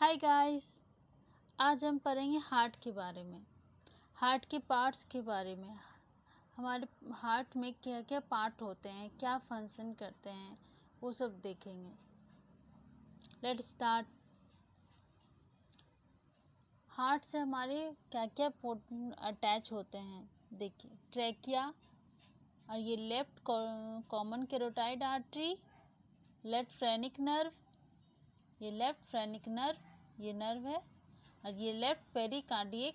Hi guys. आज हम पढ़ेंगे हार्ट के बारे में, हार्ट के पार्ट्स के बारे में। हमारे हार्ट में क्या क्या पार्ट होते हैं, क्या फंक्शन करते हैं, वो सब देखेंगे। Let's start. हार्ट से हमारे क्या क्या अटैच होते हैं देखिए। ट्रैकिया और ये left common carotid artery, left phrenic nerve, ये लेफ्ट फ्रेनिक नर्व ये नर्व है, और ये लेफ्ट पेरिकार्डियक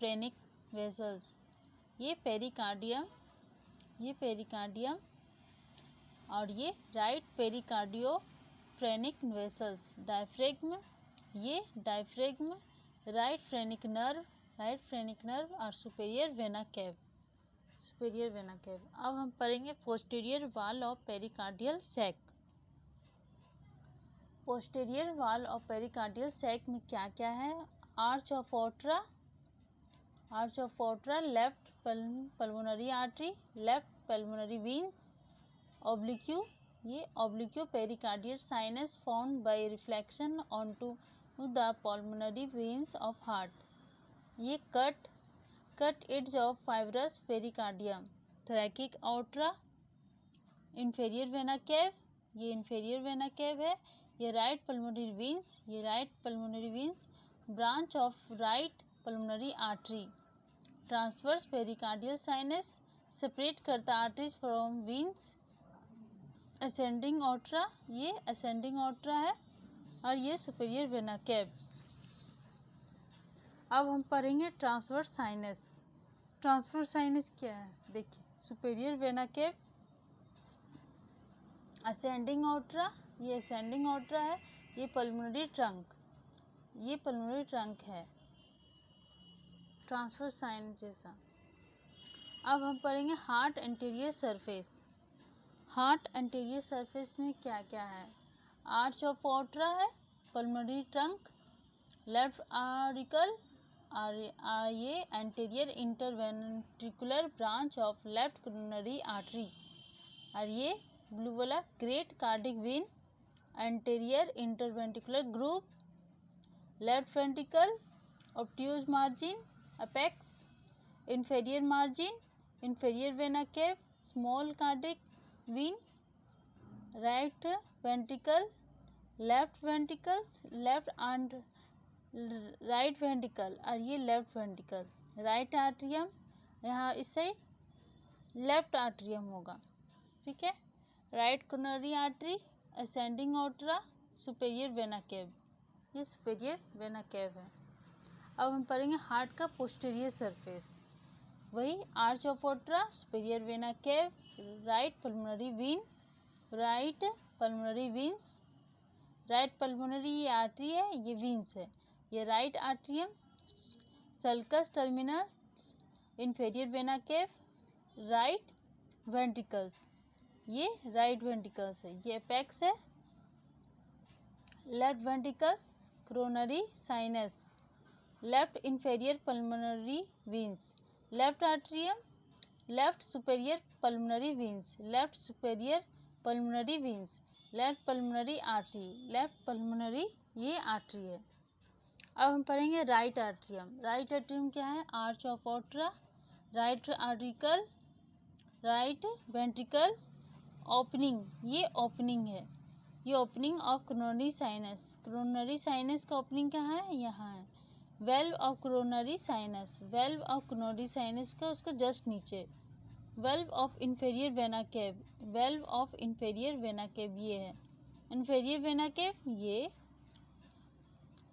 फ्रेनिक वेसल्स ये पेरिकार्डियम, और ये right pericardio phrenic vessels, diaphragm, ये डायफ्रेग्म, राइट फ्रेनिक नर्व और सुपेरियर वेना केव। अब हम पढ़ेंगे posterior wall of pericardial sac. Posterior wall of pericardial sac में क्या क्या है? आर्च ऑफ ओट्रा, left pulmonary artery, left pulmonary veins, oblique, ये ओब्लिक्यू pericardial sinus found by reflection onto the pulmonary veins of heart, ये cut edge of fibrous pericardium, thoracic ओट्रा, inferior vena cava, ये inferior vena cava है, ये right pulmonary veins, branch of right pulmonary artery, transverse pericardial sinus separate करता arteries from veins, ascending ओट्रा, ये ascending ओट्रा है, और ये सुपेरियर वेना केव। अब हम पढ़ेंगे ट्रांसवर्स साइनस। ट्रांसवर्स साइनस क्या है देखिए। सुपेरियर वेना केव, असेंडिंग ओट्रा, ये असेंडिंग ओट्रा है, ये पल्मोनरी ट्रंक है, ट्रांसवर्स साइन जैसा। अब हम पढ़ेंगे heart anterior surface. Heart anterior surface में क्या क्या है? आर्च ऑफ ओट्रा है, पल्मोनरी ट्रंक, लेफ्ट आर्टिकल, और ये anterior interventricular branch of left coronary artery, और ये ब्लू वाला great cardiac when, anterior interventricular group, left ventricle, obtuse margin, apex, inferior margin, inferior vena cave, small cardiac when, right ventricle, left ventricles, left and right ventricle, और ये left ventricle, right atrium, यहाँ इस side left atrium होगा, ठीक है। Right coronary artery, ascending ओट्रा, superior vena cava, ये superior vena cava है। अब हम पढ़ेंगे हार्ट का पोस्टीरियर सरफेस। वही आर्च ऑफ ओट्रा, superior vena cava, right pulmonary vein, right pulmonary veins, right pulmonary ये आर्टरी है, ये वेन्स है, ये right atrium, sulcus terminus, inferior vena cava, right ventricles, ये राइट वेंट्रिकल्स है, ये एपेक्स है, left ventricles, coronary sinus, left inferior pulmonary veins, left atrium, left superior pulmonary veins, left superior pulmonary veins, left pulmonary artery, left pulmonary ये artery है। अब हम पढ़ेंगे right atrium. Right atrium क्या है? आर्च ऑफ ओट्रा, right auricle, right ventricle, opening, ये opening है, ये opening of coronary sinus. Coronary sinus का ओपनिंग कहाँ है? यहाँ है। Valve of coronary sinus, valve of coronary sinus का उसका जस्ट नीचे। Valve of inferior vena cava, valve of inferior vena cava ये है। इंफेरियर वेना केव ये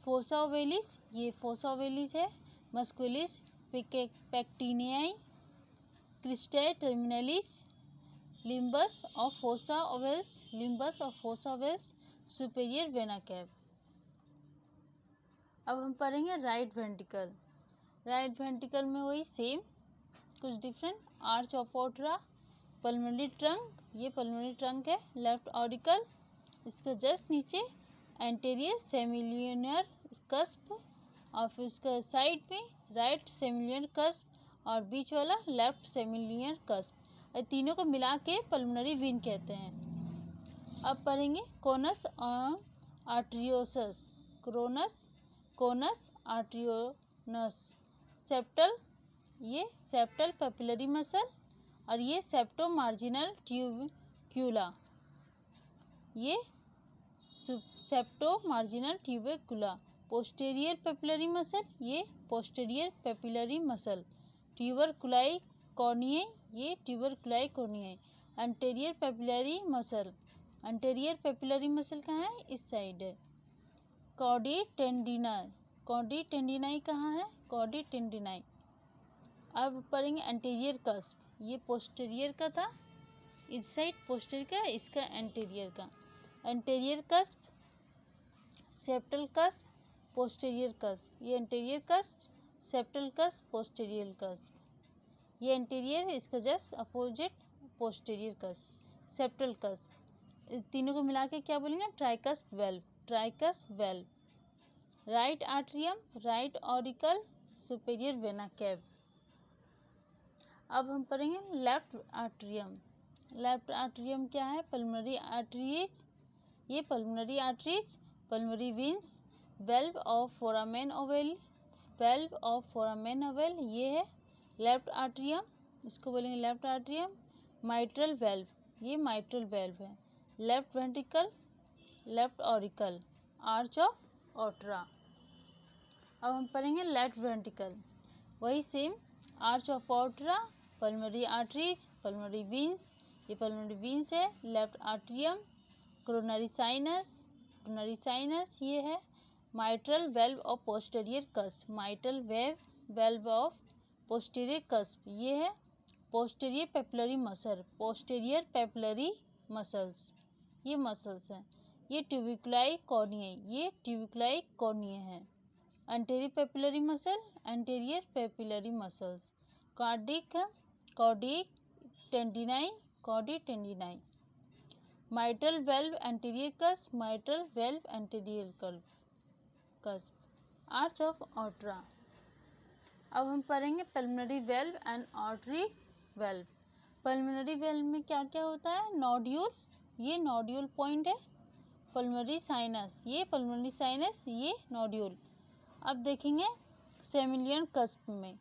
फोसा ओवेलिस, ये फोसा ओवेलिस है, musculi pectinati, crista terminalis, limbus of fossa vowels, superior vena cava. अब हम पढ़ेंगे राइट वेंट्रिकल। राइट वेंट्रिकल में वही सेम, कुछ डिफरेंट। आर्च ऑफ ओट्रा, पल्मोनरी ट्रंक, ये पल्मोनरी ट्रंक है, लेफ्ट ऑडिकल, इसका जस्ट नीचे एंटीरियर सेमिलियनर कस्प, और इसका साइड में राइट सेमिलियनर कस्प, और बीच वाला लेफ्ट सेमिलियनर कस्प। ये तीनों को मिला के पल्मोनरी वेन कहते हैं। अब पढ़ेंगे conus arteriosus. Conus conus arteriosus. Septal, ये सेप्टल पेपिलरी मसल, और ये सेप्टो मार्जिनल ट्यूबिक्यूला, ये septo marginal trabecula. Posterior papillary muscle, ये posterior papillary muscle. Trabeculae carneae, ये trabeculae carneae. Anterior papillary muscle, anterior papillary muscle कहाँ है, इस side है। कॉडी टेंडिनाई, कॉडी टेंडिनाई कहाँ है, कॉडी टेंडिनाई। अब पढ़ेंगे एंटीरियर कस्प, ये पोस्टीरियर का था, इस साइड पोस्टीरियर का, इसका एंटीरियर का। Anterior cusp, septal cusp, posterior cusp, ये anterior cusp, septal cusp, posterior cusp. ये एंटीरियर, इसका just opposite posterior cusp. Septal cusp, तीनों को मिला के क्या बोलेंगे, tricuspid valve, tricuspid valve. Right atrium, right auricle, superior vena cava. अब हम पढ़ेंगे लेफ्ट आर्ट्रियम। लेफ्ट आर्ट्रियम क्या है, पल्मोनरी आर्टरीज, ये pulmonary arteries, pulmonary veins, valve of foramen ovale, valve of foramen ovale, ये है लेफ्ट आर्ट्रियम, इसको बोलेंगे लेफ्ट आर्ट्रियम। माइट्रल वेल्व, ये माइट्रल वेल्व है। Left ventricle, left auricle, arch of ओट्रा। अब हम पढ़ेंगे लेफ्ट वेंट्रिकल, वही सेम, आर्च ऑफ ओट्रा, पल्मोनरी आर्टरीज, पल्मोनरी वेन्स, ये पल्मोनरी वेन्स है। Left atrium, coronary sinus, coronary sinus ये है। Mitral valve of posterior cusp, mitral valve of posterior cusp, ये है। Posterior papillary muscle, posterior papillary muscles, ये muscles हैं। ये ट्यूबिकुलाई कॉर्नियाई, ये ट्यूबिकुलाई कॉर्निया है। Anterior papillary muscle, anterior papillary muscles. Chordae, chordae tendineae, chordae tendineae. Mitral valve anterior cusp, mitral valve anterior cusp. Arch of ओट्रा। अब हम पढ़ेंगे pulmonary valve and artery valve. Pulmonary valve में क्या क्या होता है, नोड्यूल, ये नोड्यूल पॉइंट है। पल्मोनरी साइनस, ये पल्मोनरी साइनस, ये नोड्यूल। अब देखेंगे सेमिलियन कस्प में,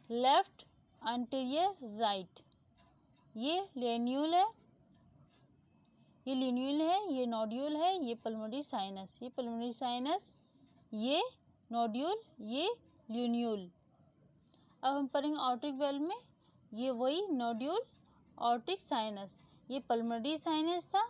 लेफ्ट एंटीरियर राइट, ये लेन्यूल है, ये लिन्यूल है, ये नोड्यूल है, ये पल्मोनरी साइनस, ये पल्मोनरी साइनस, ये नोड्यूल, ये लिन्यूल। अब हम पढ़ेंगे ऑर्टिक वेल्व में, ये वही नोड्यूल, ऑर्टिक साइनस, ये पल्मोनरी साइनस था,